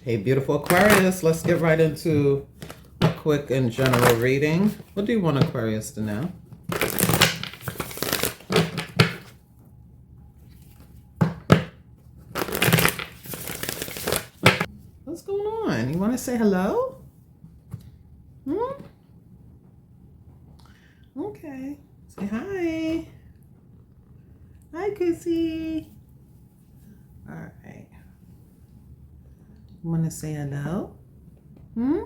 Hey, beautiful Aquarius. Let's get right into a quick and general reading. What do you want Aquarius to know? What's going on? You want to say hello? Okay. Say hi. Hi, Kissy. All right. You want to say hello? Okay,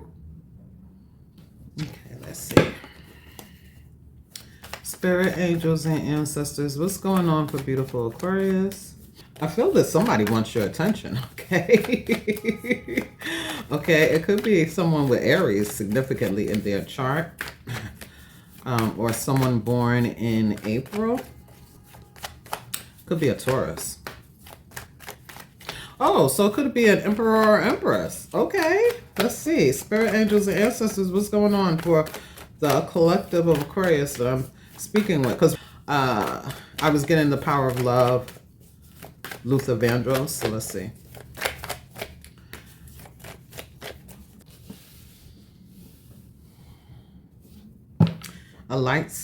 let's see. Spirit, angels, and ancestors. What's going on for beautiful Aquarius? I feel that somebody wants your attention, okay? Okay, it could be someone with Aries significantly in their chart. Or someone born in April. Could be a Taurus. Oh, so it could be an emperor or empress. Okay, let's see. Spirit, angels, and ancestors, what's going on for the collective of Aquarius that I'm speaking with? Because I was getting the power of love, Luther Vandross, so let's see. A light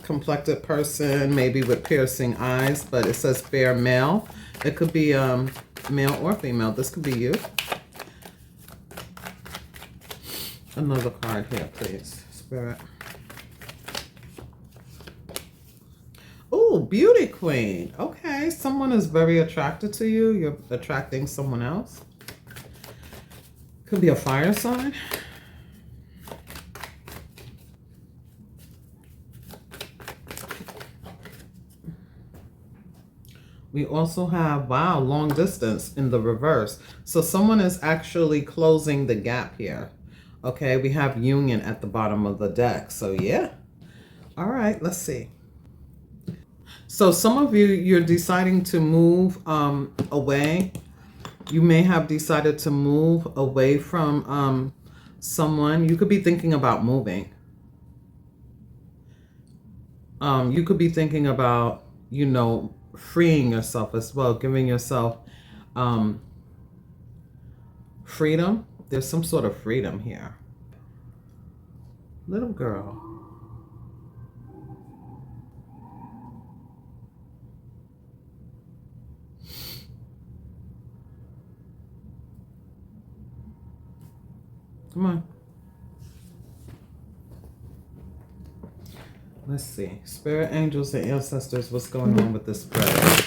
complected person, maybe with piercing eyes, but it says fair male. It could be male or female. This could be you. Another card here, please, Spirit. Oh, beauty queen. Okay, someone is very attracted to you. You're attracting someone else. Could be a fire sign. We also have, wow, long distance in the reverse. So someone is actually closing the gap here. Okay, we have union at the bottom of the deck. So yeah. All right, let's see. So some of you, you're deciding to move away. You may have decided to move away from someone. You could be thinking about moving. You could be thinking about, you know, freeing yourself as well, giving yourself freedom. There's some sort of freedom here. Little girl. Come on. Let's see. Spirit, angels, and ancestors, what's going on with this spread?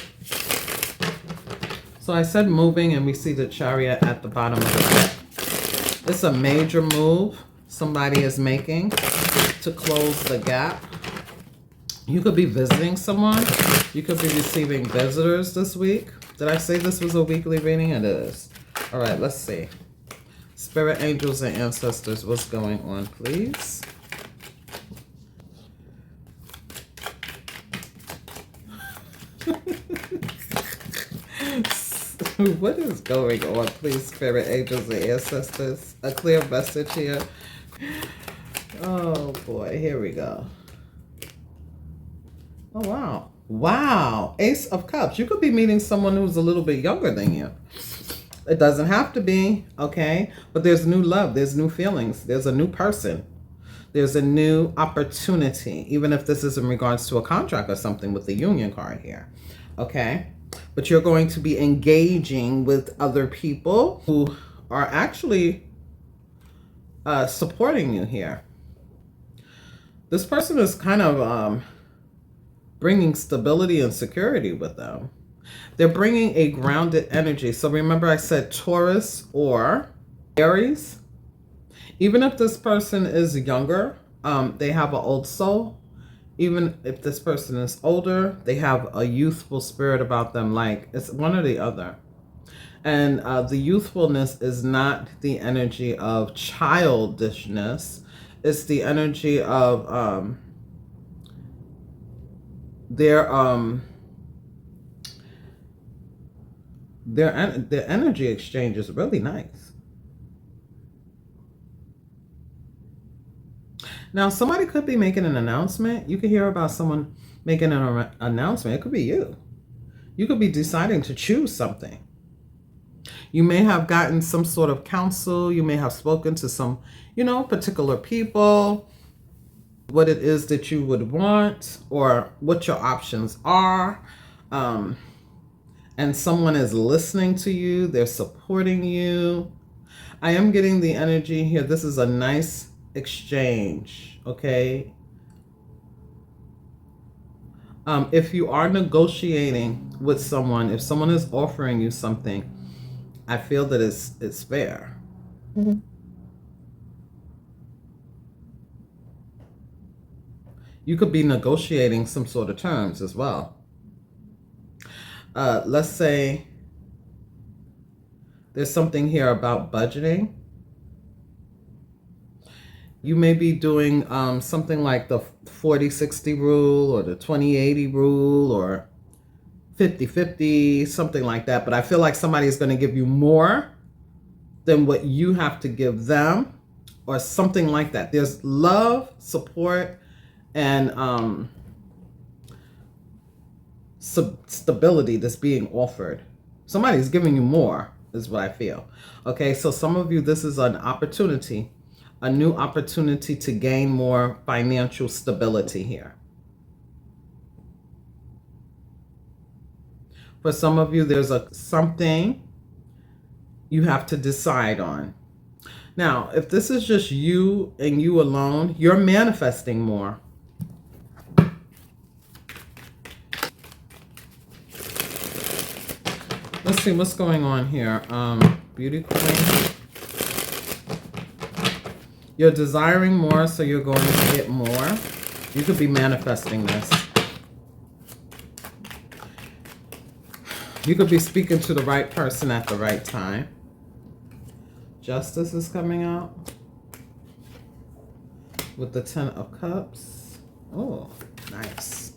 So I said moving, and we see the Chariot at the bottom of the deck. It's a major move somebody is making to close the gap. You could be visiting someone. You could be receiving visitors this week. Did I say this was a weekly reading? It is. All right, let's see. Spirit, angels, and ancestors, what's going on, please? What is going on, please, Spirit, angels, and ancestors? A clear message here. Oh boy, here we go. Oh wow. Wow. Ace of Cups. You could be meeting someone who's a little bit younger than you. It doesn't have to be, okay? But there's new love. There's new feelings. There's a new person. There's a new opportunity, even if this is in regards to a contract or something with the union card here, okay? But you're going to be engaging with other people who are actually supporting you here. This person is kind of bringing stability and security with them. They're bringing a grounded energy. So remember I said Taurus or Aries. Even if this person is younger, they have an old soul. Even if this person is older, they have a youthful spirit about them. Like it's one or the other. And the youthfulness is not the energy of childishness. It's the energy of their energy exchange is really nice. Now, somebody could be making an announcement. You could hear about someone making an announcement. It could be you. You could be deciding to choose something. You may have gotten some sort of counsel. You may have spoken to some, particular people, what it is that you would want or what your options are. And someone is listening to you. They're supporting you. I am getting the energy here. This is a nice exchange, okay? If you are negotiating with someone, if someone is offering you something, I feel that it's fair. Mm-hmm. You could be negotiating some sort of terms as well. Let's say there's something here about budgeting. You may be doing something like the 40-60 rule or the 20-80 rule or 50-50, something like that. But I feel like somebody is going to give you more than what you have to give them or something like that. There's love, support, and stability that's being offered. Somebody's giving you more is what I feel. Okay, so some of you, this is an opportunity, a new opportunity to gain more financial stability here. For some of you, there's something you have to decide on. Now, if this is just you and you alone, you're manifesting more. Let's see what's going on here. Beauty Queen. You're desiring more, so you're going to get more. You could be manifesting this. You could be speaking to the right person at the right time. Justice is coming out with the 10 of Cups. Oh, nice.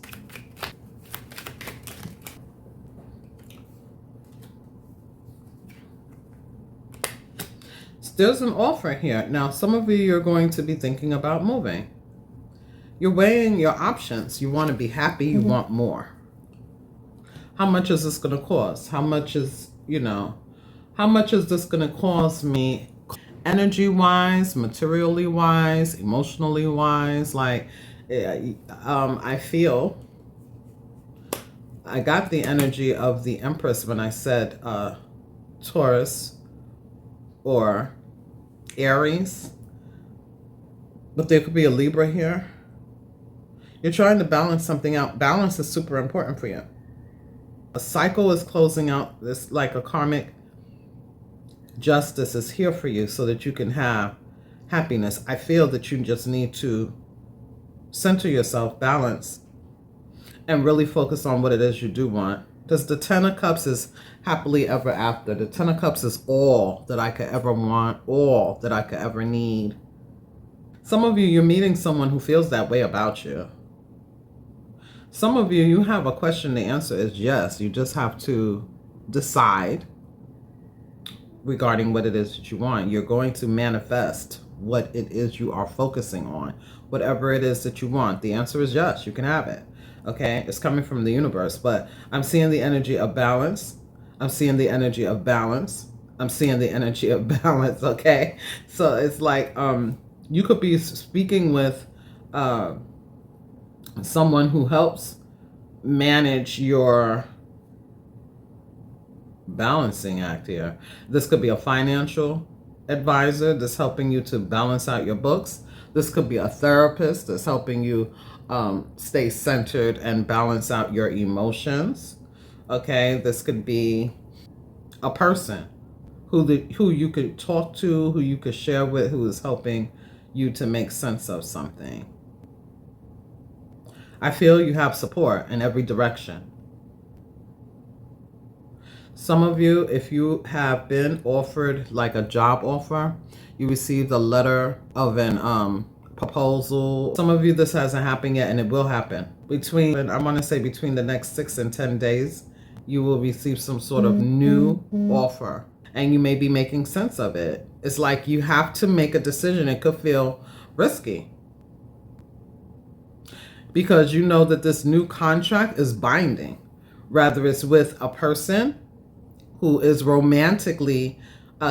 There's an offer here. Now, some of you are going to be thinking about moving. You're weighing your options. You want to be happy. You want more. How much is this going to cost? How much is this going to cost me energy-wise, materially-wise, emotionally-wise? Like, I feel I got the energy of the Empress when I said Taurus or Aries, but there could be a Libra here. You're trying to balance something out. Balance is super important for you. A cycle is closing out. This like a karmic justice is here for you so that you can have happiness. I feel that you just need to center yourself, balance, and really focus on what it is you do want. Because the 10 of Cups is happily ever after. The 10 of Cups is all that I could ever want, all that I could ever need. Some of you, you're meeting someone who feels that way about you. Some of you, you have a question. The answer is yes. You just have to decide regarding what it is that you want. You're going to manifest what it is you are focusing on. Whatever it is that you want, the answer is yes. You can have it. Okay, it's coming from the universe, but I'm seeing the energy of balance. I'm seeing the energy of balance. I'm seeing the energy of balance. Okay, so it's like you could be speaking with someone who helps manage your balancing act here. This could be a financial advisor that's helping you to balance out your books. This could be a therapist that's helping you stay centered and balance out your emotions. Okay, this could be a person who you could talk to, who you could share with, who is helping you to make sense of something. I feel you have support in every direction. Some of you, if you have been offered like a job offer, you received a letter of an proposal. Some of you, this hasn't happened yet, and it will happen. I want to say between the next 6 and 10 days, you will receive some sort of new offer, and you may be making sense of it. It's like you have to make a decision. It could feel risky because you know that this new contract is binding, whether it's with a person who is romantically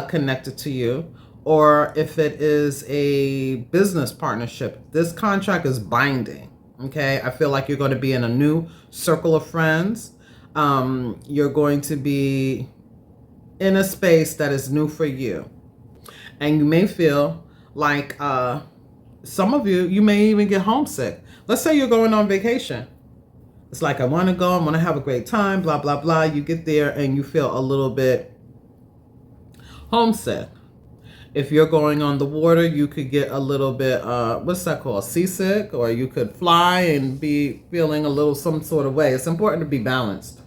connected to you, or if it is a business partnership, this contract is binding. Okay, I feel like you're going to be in a new circle of friends. You're going to be in a space that is new for you. And you may feel like some of you may even get homesick. Let's say you're going on vacation. It's like, I want to go, I want to have a great time, blah, blah, blah. You get there and you feel a little bit homesick. If you're going on the water, you could get a little bit, what's that called? Seasick, or you could fly and be feeling a little some sort of way. It's important to be balanced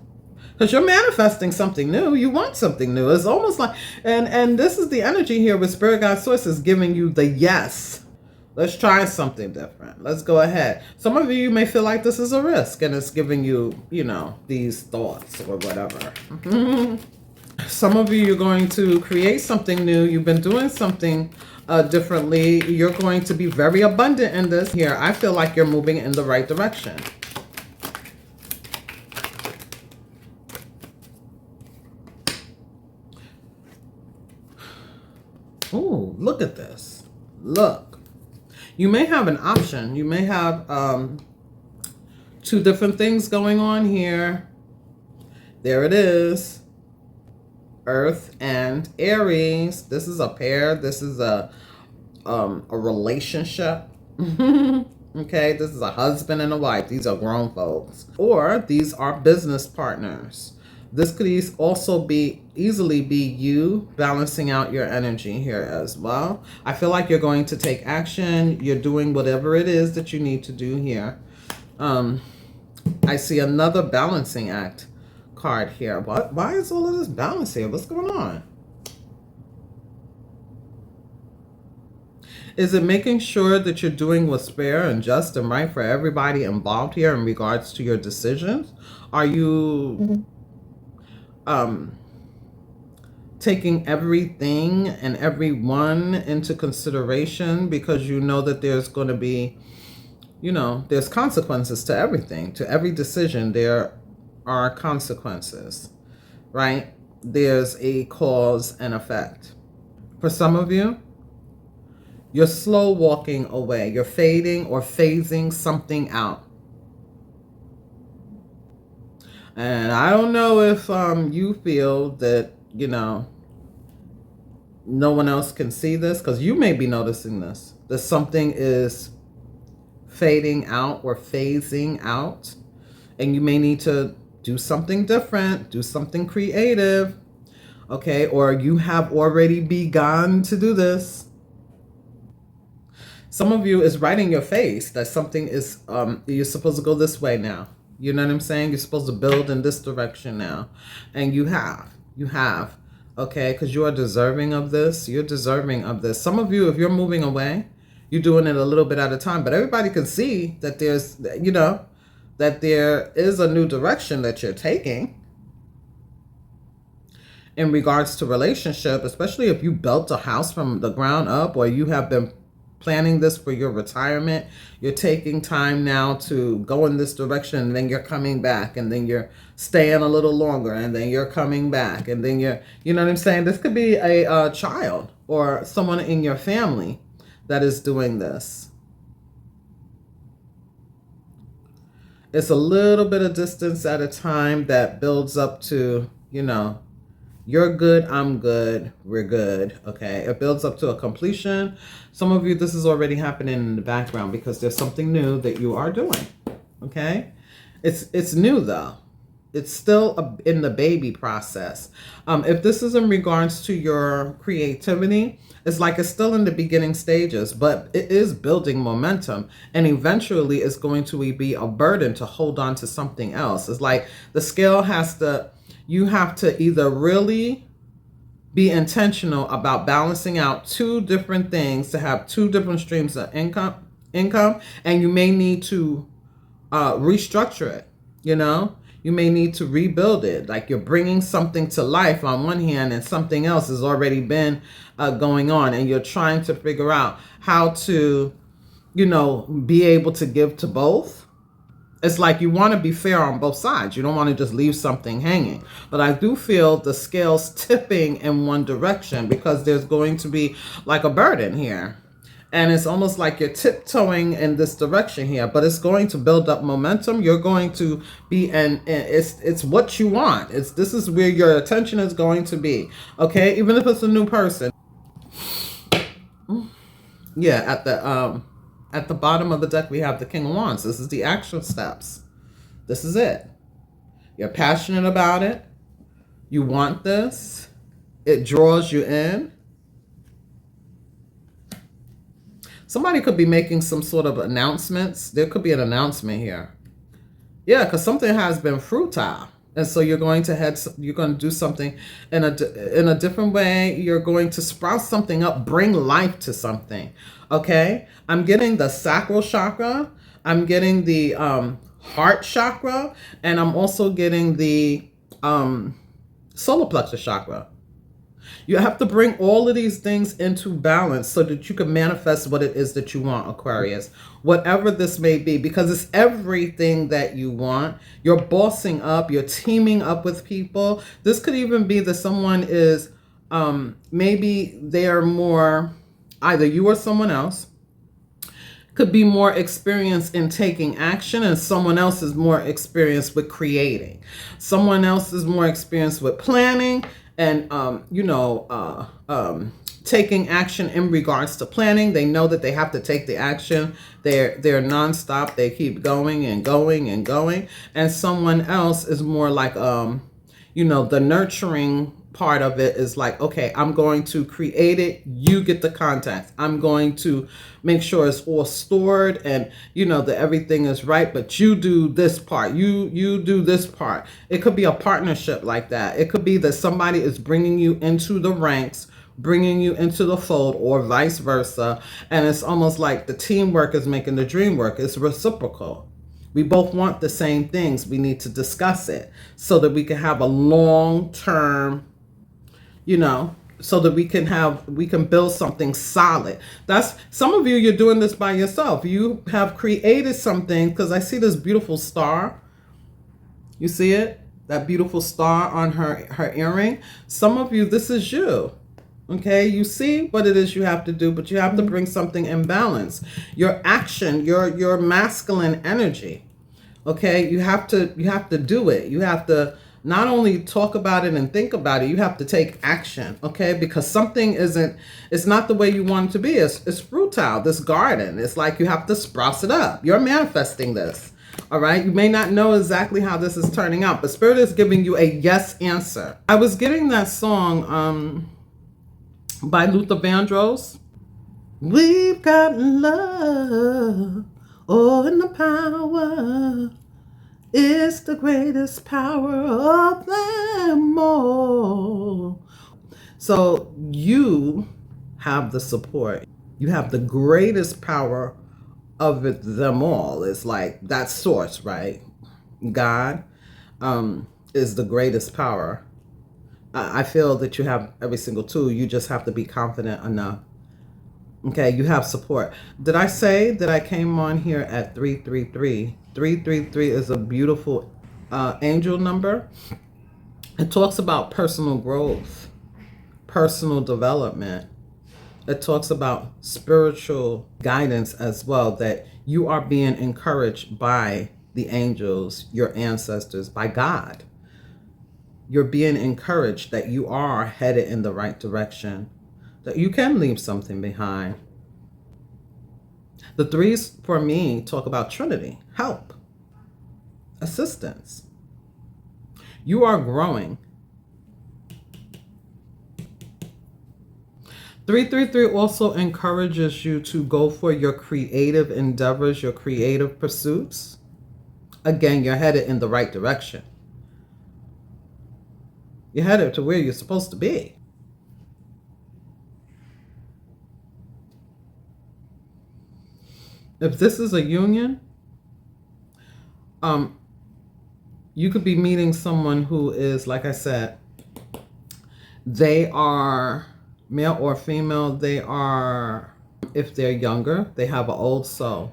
because you're manifesting something new. You want something new. It's almost like, and this is the energy here with Spirit Guide Source is giving you the yes. Let's try something different. Let's go ahead. Some of you may feel like this is a risk and it's giving you, you know, these thoughts or whatever. Some of you, you're going to create something new. You've been doing something differently. You're going to be very abundant in this here. I feel like you're moving in the right direction. Ooh, look at this. Look. You may have an option. You may have two different things going on here. There it is. Earth and Aries. This is a pair. This is a relationship. Okay, this is a husband and a wife. These are grown folks, or these are business partners. This could also easily be you balancing out your energy here as well. I feel like you're going to take action. You're doing whatever it is that you need to do here. I see another balancing act card here. Why is all of this balance here? What's going on? Is it making sure that you're doing what's fair and just and right for everybody involved here in regards to your decisions? Are you taking everything and everyone into consideration because you know that there's going to be, you know, there's consequences to everything, to every decision. There are consequences, right? There's a cause and effect. For some of you, you're slow walking away. You're fading or phasing something out. And I don't know if you feel that, you know, no one else can see this, because you may be noticing this, that something is fading out or phasing out, and you may need to do something different, do something creative, okay? Or you have already begun to do this. Some of you is right in your face that something is, you're supposed to go this way now. You know what I'm saying? You're supposed to build in this direction now. And you have, okay? Because you are deserving of this. You're deserving of this. Some of you, if you're moving away, you're doing it a little bit at a time, but everybody can see that there's, you know, that there is a new direction that you're taking in regards to relationship, especially if you built a house from the ground up, or you have been planning this for your retirement. You're taking time now to go in this direction, and then you're coming back, and then you're staying a little longer, and then you're coming back, and then you're, you know what I'm saying? This could be a child or someone in your family that is doing this. It's a little bit of distance at a time that builds up to, you know, you're good, I'm good, we're good, okay? It builds up to a completion. Some of you, this is already happening in the background because there's something new that you are doing, okay? It's new though. It's still in the baby process. If this is in regards to your creativity, it's like it's still in the beginning stages, but it is building momentum, and eventually it's going to be a burden to hold on to something else. It's like the scale has to, you have to either really be intentional about balancing out two different things to have two different streams of income, and you may need to restructure it, you know? You may need to rebuild it. Like you're bringing something to life on one hand and something else has already been going on, and you're trying to figure out how to, you know, be able to give to both. It's like you want to be fair on both sides. You don't want to just leave something hanging. But I do feel the scales tipping in one direction because there's going to be like a burden here. And it's almost like you're tiptoeing in this direction here, but it's going to build up momentum. You're going to be, and it's what you want. This is where your attention is going to be. Okay, even if it's a new person. Yeah, at the bottom of the deck we have the King of Wands. This is the action steps. This is it. You're passionate about it. You want this. It draws you in. Somebody could be making some sort of announcements. There could be an announcement here. Yeah, because something has been futile. And so you're going to do something in a different way. You're going to sprout something up, bring life to something. Okay? I'm getting the sacral chakra. I'm getting the heart chakra. And I'm also getting the solar plexus chakra. You have to bring all of these things into balance so that you can manifest what it is that you want, Aquarius. Whatever this may be, because it's everything that you want. You're bossing up. You're teaming up with people. This could even be that someone is, maybe they are more, either you or someone else, could be more experienced in taking action, and someone else is more experienced with creating. Someone else is more experienced with planning and, taking action in regards to planning. They know that they have to take the action. They're nonstop. They keep going and going and going. And someone else is more like, the nurturing part of it is like, okay, I'm going to create it. You get the contact. I'm going to make sure it's all stored and, that everything is right. But you do this part. You do this part. It could be a partnership like that. It could be that somebody is bringing you into the ranks, bringing you into the fold, or vice versa. And it's almost like the teamwork is making the dream work. It's reciprocal. We both want the same things. We need to discuss it so that we can have a long-term, so that we can build something solid. That's, some of you, you're doing this by yourself. You have created something, because I see this beautiful star. You see it? That beautiful star on her earring. Some of you, this is you. Okay, you see what it is you have to do, but you have to bring something in balance. Your action, your masculine energy. Okay, you have to do it. You have to not only talk about it and think about it, you have to take action. Okay, because something it's not the way you want it to be. It's futile, this garden. It's like you have to sprout it up. You're manifesting this. All right, you may not know exactly how this is turning out, but Spirit is giving you a yes answer. I was getting that song by Luther Vandross. We've got love, oh, and the power is the greatest power of them all. So you have the support. You have the greatest power of them all. It's like that source, right? God is the greatest power. I feel that you have every single tool. You just have to be confident enough. Okay, you have support. Did I say that I came on here at 333? 333 is a beautiful angel number. It talks about personal growth, personal development. It talks about spiritual guidance as well, that you are being encouraged by the angels, your ancestors, by God. You're being encouraged that you are headed in the right direction, that you can leave something behind. The threes for me talk about Trinity, help, assistance. You are growing. 333 also encourages you to go for your creative endeavors, your creative pursuits. Again, you're headed in the right direction. You're headed to where you're supposed to be. If this is a union, you could be meeting someone who is, like I said, they are male or female. They are, if they're younger, they have an old soul.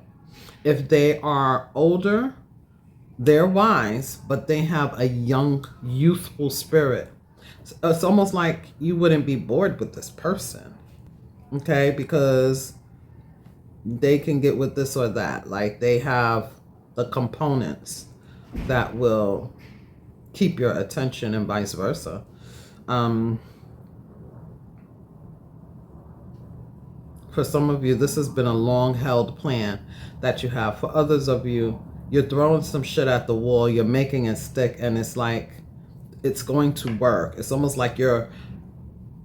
If they are older, They're wise, but they have a young, youthful spirit. It's almost like you wouldn't be bored with this person, okay? Because they can get with this or that. Like they have the components that will keep your attention and vice versa. For some of you, this has been a long-held plan that you have. For others of you, you're throwing some shit at the wall, you're making it stick, and it's like it's going to work. It's almost like you're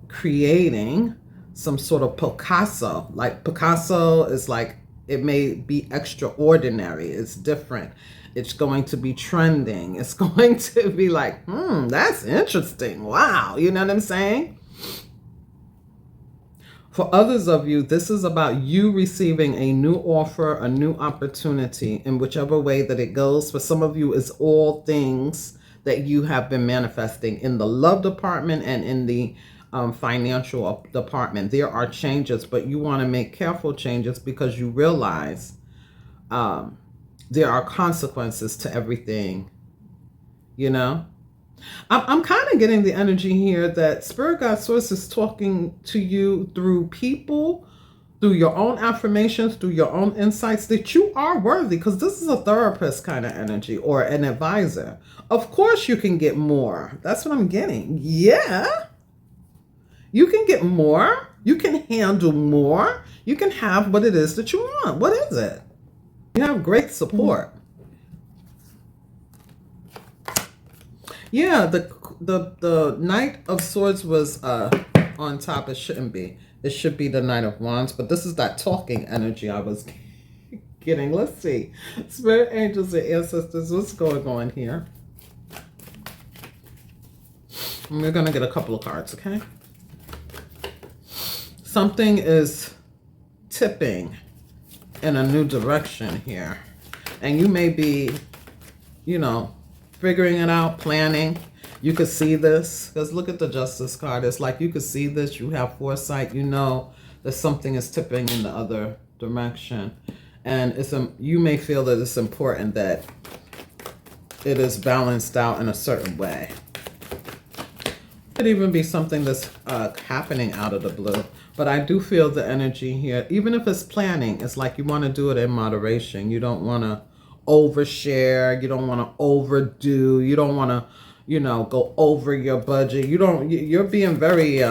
creating some sort of Picasso. Like Picasso is like, it may be extraordinary, it's different, it's going to be trending, it's going to be like, that's interesting, wow, you know what I'm saying? For others of you, this is about you receiving a new offer, a new opportunity in whichever way that it goes. For some of you, it's all things that you have been manifesting in the love department and in the financial department. There are changes, but you want to make careful changes because you realize there are consequences to everything, you know? I'm kind of getting the energy here that Spirit Guide Source is talking to you through people, through your own affirmations, through your own insights, that you are worthy, because this is a therapist kind of energy or an advisor. Of course you can get more. That's what I'm getting. Yeah. You can get more. You can handle more. You can have what it is that you want. What is it? You have great support. Yeah, the Knight of Swords was on top. It shouldn't be. It should be the Knight of Wands, but this is that talking energy I was getting. Let's see. Spirit angels and ancestors, what's going on here? And we're going to get a couple of cards, okay? Something is tipping in a new direction here. And you may be, you know, figuring it out, planning. You could see this, because look at the Justice card. It's like you could see this, you have foresight, you know that something is tipping in the other direction. And you may feel that it's important that it is balanced out in a certain way. It could even be something that's happening out of the blue. But I do feel the energy here. Even if it's planning, it's like you want to do it in moderation. You don't want to overshare. You don't want to overdo. You don't want to, you know, go over your budget. You're being very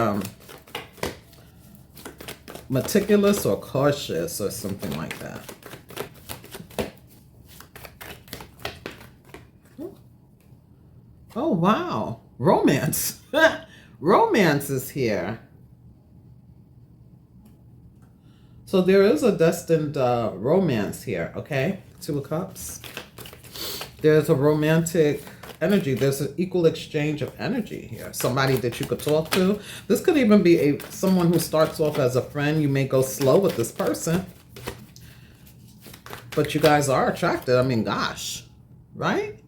meticulous or cautious or something like that. Oh, wow. Romance. Romance is here. So there is a destined romance here, okay? Two of Cups. There's a romantic energy. There's an equal exchange of energy here. Somebody that you could talk to. This could even be someone who starts off as a friend. You may go slow with this person. But you guys are attracted. I mean, gosh. Right?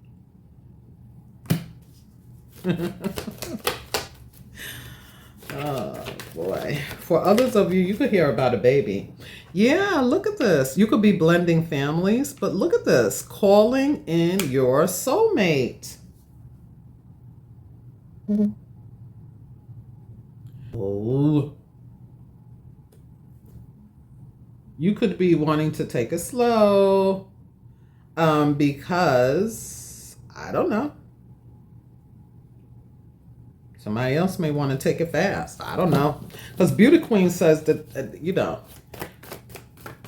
Oh, boy. For others of you, you could hear about a baby. Yeah, look at this. You could be blending families, but look at this. Calling in your soulmate. Oh. You could be wanting to take it slow because, I don't know. Somebody else may want to take it fast. I don't know. Because Beauty Queen says that, you know,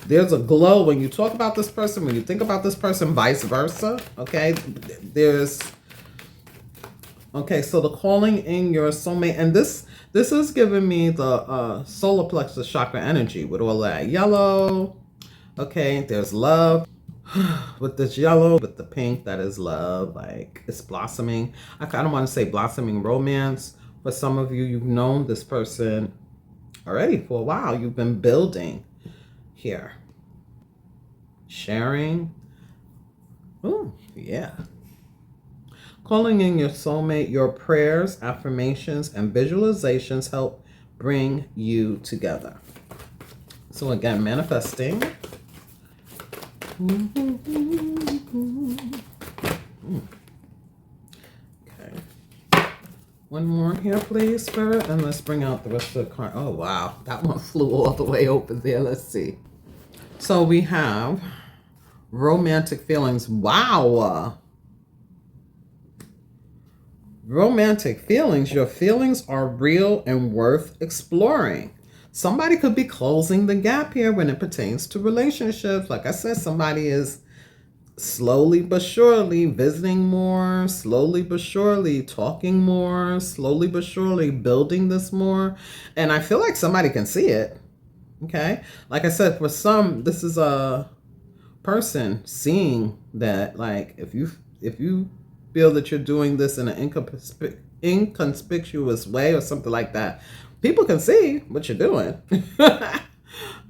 there's a glow when you talk about this person, when you think about this person, vice versa. Okay. Okay, so the calling in your soulmate. And this is giving me the solar plexus chakra energy with all that yellow. Okay, there's love. With this yellow, with the pink, that is love. Like, it's blossoming. I kind of want to say blossoming romance. For some of you, you've known this person already for a while. You've been building here. Sharing. Oh, yeah. Calling in your soulmate. Your prayers, affirmations, and visualizations help bring you together. So again, manifesting. Okay. One more here, please, Spirit. And let's bring out the rest of the card. Oh, wow. That one flew all the way over there. Let's see. So we have romantic feelings. Wow. Romantic feelings. Your feelings are real and worth exploring. Somebody could be closing the gap here when it pertains to relationships. Like I said, somebody is slowly but surely visiting more, slowly but surely talking more, slowly but surely building this more. And I feel like somebody can see it. Okay. Like I said, for some, this is a person seeing that, like, if you feel that you're doing this in an inconspicuous way or something like that, people can see what you're doing.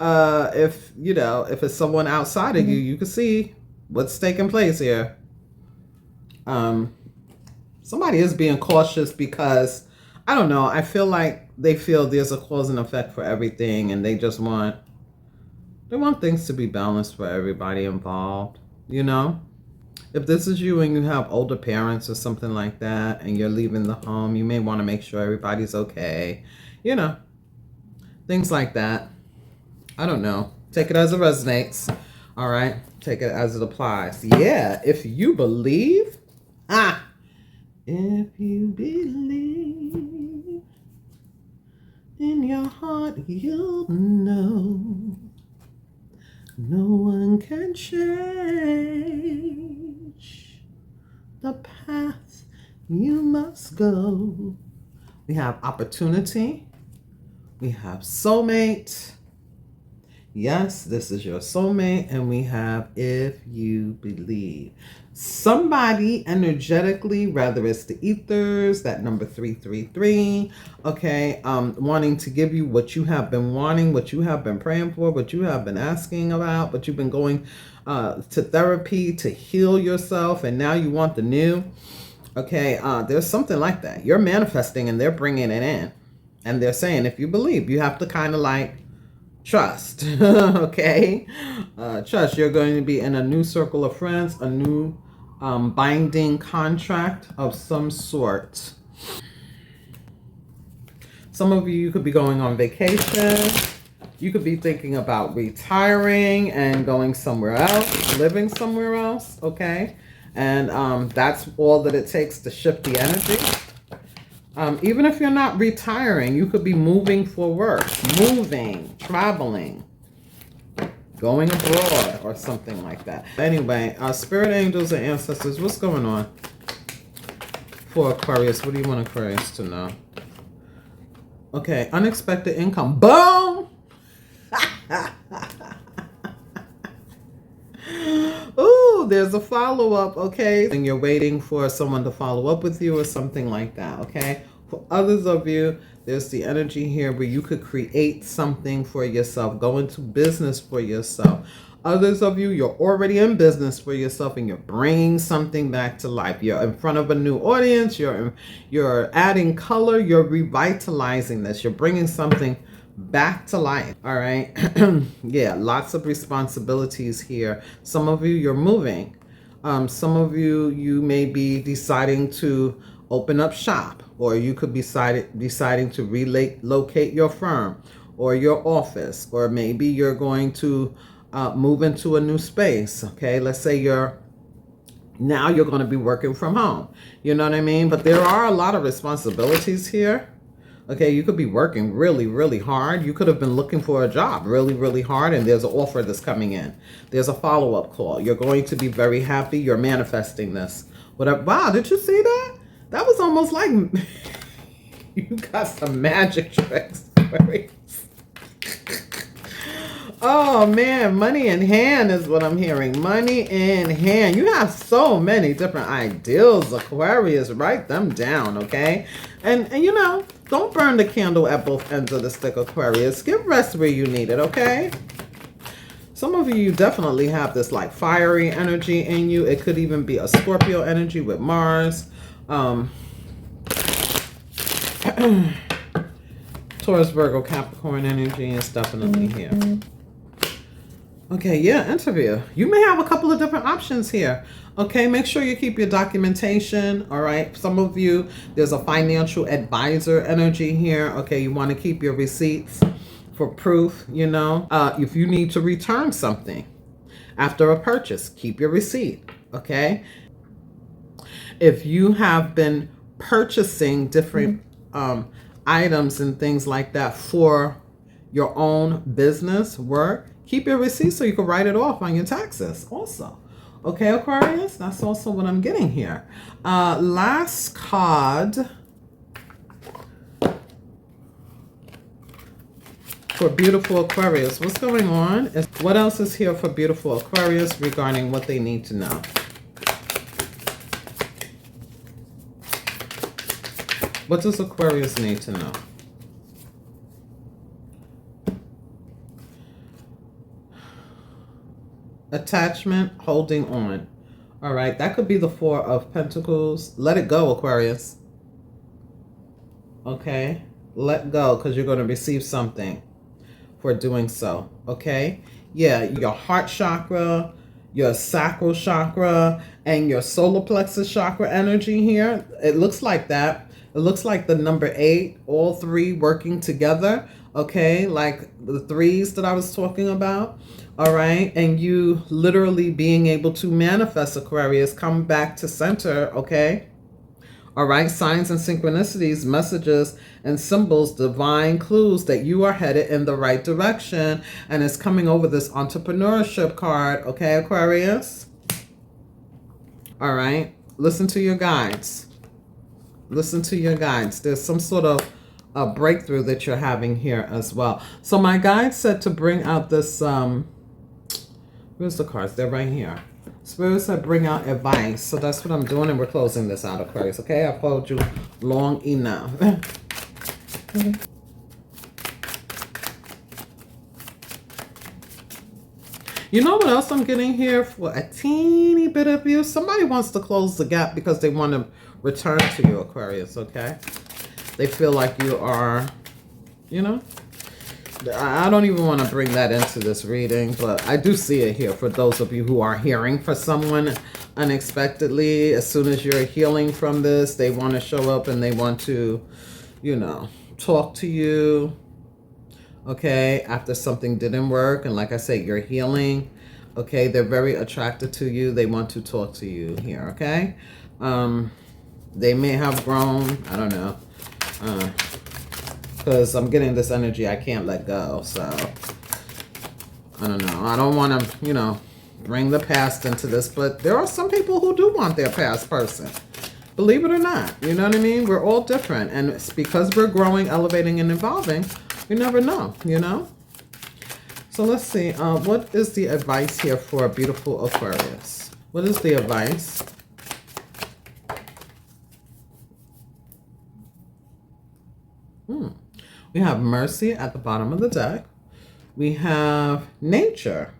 If it's someone outside of you, you can see what's taking place here. Somebody is being cautious because, I don't know, I feel like they feel there's a cause and effect for everything, and they just want things to be balanced for everybody involved. If this is you and you have older parents or something like that, and you're leaving the home, you may want to make sure everybody's okay. Things like that. I don't know. Take it as it resonates. All right. Take it as it applies. Yeah. If you believe, if you believe in your heart, you'll know no one can change the path you must go. We have opportunity. We have soulmate. Yes, this is your soulmate. And we have if you believe. Somebody energetically, whether it's the ethers, that number 333, okay, wanting to give you what you have been wanting, what you have been praying for, what you have been asking about, what you've been going to therapy to heal yourself, and now you want the new. Okay, there's something like that. You're manifesting and they're bringing it in. And they're saying, if you believe, you have to kind of like trust. Okay? Trust. You're going to be in a new circle of friends, a new binding contract of some sort. Some of you could be going on vacation. You could be thinking about retiring and going somewhere else, living somewhere else. Okay? And that's all that it takes to shift the energy. Even if you're not retiring, you could be moving for work, moving, traveling, going abroad or something like that. Anyway, spirit angels and ancestors, what's going on for Aquarius? What do you want Aquarius to know? Okay, unexpected income. Boom! Ooh, there's a follow-up, okay? And you're waiting for someone to follow up with you or something like that, okay? For others of you, there's the energy here where you could create something for yourself, go into business for yourself. Others of you, you're already in business for yourself and you're bringing something back to life. You're in front of a new audience. You're adding color. You're revitalizing this. You're bringing something back to life. All right. Yeah, lots of responsibilities here. Some of you, you're moving. Some of you may be deciding to open up shop, or you could be deciding to relocate your firm or your office, or maybe you're going to move into a new space. Okay, let's say you're going to be working from home. You know what I mean? But there are a lot of responsibilities here. Okay, you could be working really, really hard. You could have been looking for a job really, really hard, and there's an offer that's coming in. There's a follow-up call. You're going to be very happy. You're manifesting this. Whatever. Wow, did you see that? That was almost like you got some magic tricks. Oh man, money in hand is what I'm hearing. Money in hand. You have so many different ideals, Aquarius. Write them down, okay? And don't burn the candle at both ends of the stick, Aquarius. Give rest where you need it, okay? Some of you definitely have this like fiery energy in you. It could even be a Scorpio energy with Mars. Taurus, Virgo, Capricorn energy is definitely here. Okay, yeah, interview. You may have a couple of different options here. Okay, make sure you keep your documentation. All right. Some of you, there's a financial advisor energy here. Okay, you want to keep your receipts for proof, you know. If you need to return something after a purchase, keep your receipt. Okay. If you have been purchasing different items and things like that for your own business work, keep your receipt so you can write it off on your taxes also. Okay, Aquarius, that's also what I'm getting here. Last card for beautiful Aquarius. What's going on? What else is here for beautiful Aquarius regarding what they need to know? What does Aquarius need to know? Attachment, holding on. All right, that could be the Four of Pentacles. Let it go, Aquarius. Okay, let go because you're going to receive something for doing so. Okay, yeah, your heart chakra, your sacral chakra, and your solar plexus chakra energy here. It looks like that. It looks like the number 8, all three working together. Okay, like the threes that I was talking about. All right, and you literally being able to manifest, Aquarius, come back to center. Okay. All right, signs and synchronicities, messages and symbols, divine clues that you are headed in the right direction. And it's coming over this entrepreneurship card. Okay, Aquarius? All right, listen to your guides. Listen to your guides. There's some sort of a breakthrough that you're having here as well. So my guide said to bring out this, where's the cards? They're right here. Spirit said bring out advice. So that's what I'm doing, and we're closing this out, Aquarius. Okay, I've told you long enough. You know what else I'm getting here for a teeny bit of you? Somebody wants to close the gap because they want to return to you, Aquarius, okay? They feel like you are, you know, I don't even want to bring that into this reading, but I do see it here for those of you who are hearing for someone unexpectedly. As soon as you're healing from this, they want to show up and they want to, you know, talk to you. Okay, after something didn't work, and like I said, you're healing. Okay, they're very attracted to you. They want to talk to you here. Okay, they may have grown. I don't know. Because I'm getting this energy I can't let go. So, I don't know. I don't want to, you know, bring the past into this. But there are some people who do want their past person. Believe it or not. You know what I mean? We're all different. And it's because we're growing, elevating, and evolving, you never know, you know? So let's see. What is the advice here for a beautiful Aquarius? What is the advice? We have mercy at the bottom of the deck. We have nature.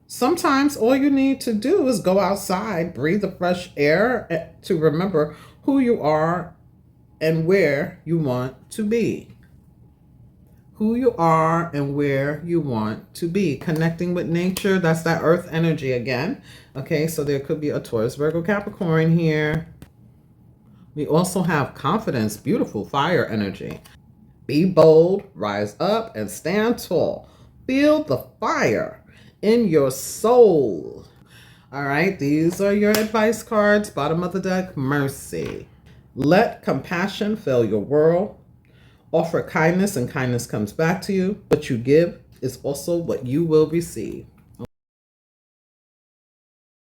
Sometimes all you need to do is go outside, breathe the fresh air to remember who you are and where you want to be. Who you are and where you want to be. Connecting with nature, that's that earth energy again. Okay, so there could be a Taurus, Virgo, Capricorn here. We also have confidence, beautiful fire energy. Be bold, rise up, and stand tall. Feel the fire in your soul. All right, these are your advice cards. Bottom of the deck, mercy. Let compassion fill your world. Offer kindness, and kindness comes back to you. What you give is also what you will receive.